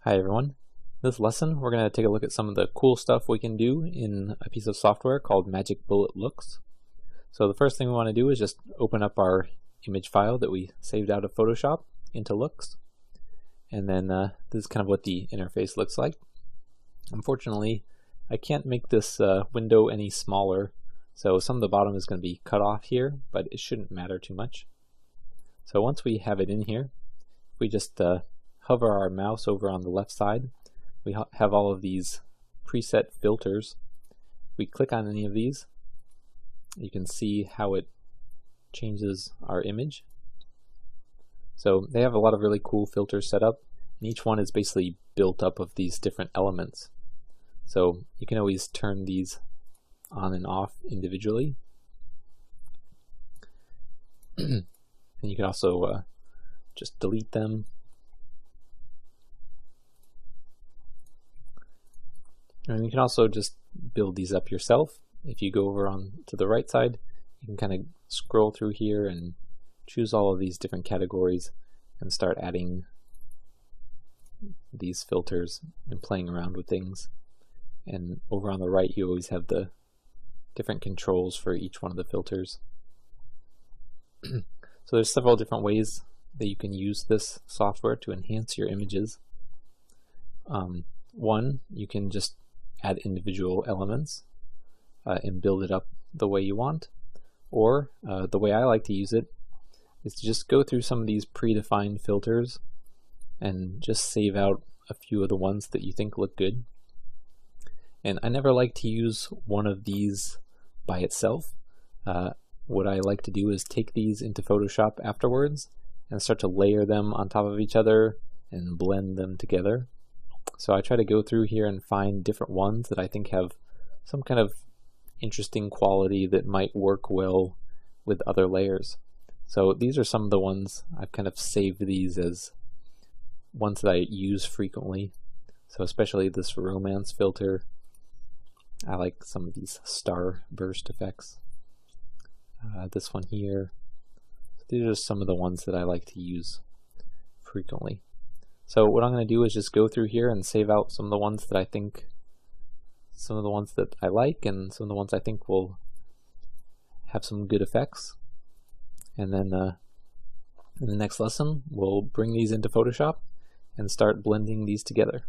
Hi everyone. This lesson we're going to take a look at some of the cool stuff we can do in a piece of software called Magic Bullet Looks. So the first thing we want to do is just open up our image file that we saved out of Photoshop into Looks. And then this is kind of what the interface looks like. Unfortunately, I can't make this window any smaller, so some of the bottom is going to be cut off here, but it shouldn't matter too much. So once we have it in here, we just hover our mouse over on the left side. We have all of these preset filters. We click on any of these, you can see how it changes our image. So they have a lot of really cool filters set up, and each one is basically built up of these different elements. So you can always turn these on and off individually. And you can also just delete them. And you can also just build these up yourself. If you go over on to the right side, you can kind of scroll through here and choose all of these different categories and start adding these filters and playing around with things. And over on the right, you always have the different controls for each one of the filters. So there's several different ways that you can use this software to enhance your images. One, you can just add individual elements and build it up the way you want. Or the way I like to use it is to just go through some of these predefined filters and just save out a few of the ones that you think look good. And I never like to use one of these by itself. What I like to do is take these into Photoshop afterwards and start to layer them on top of each other and blend them together. So I try to go through here and find different ones that I think have some kind of interesting quality that might work well with other layers. So these are some of the ones I've kind of saved these as ones that I use frequently. So especially this romance filter. I like some of these star burst effects. This one here. These are some of the ones that I like to use frequently. So what I'm going to do is just go through here and save out some of the ones that I think, some of the ones that I like, and some of the ones I think will have some good effects. And then in the next lesson, we'll bring these into Photoshop and start blending these together.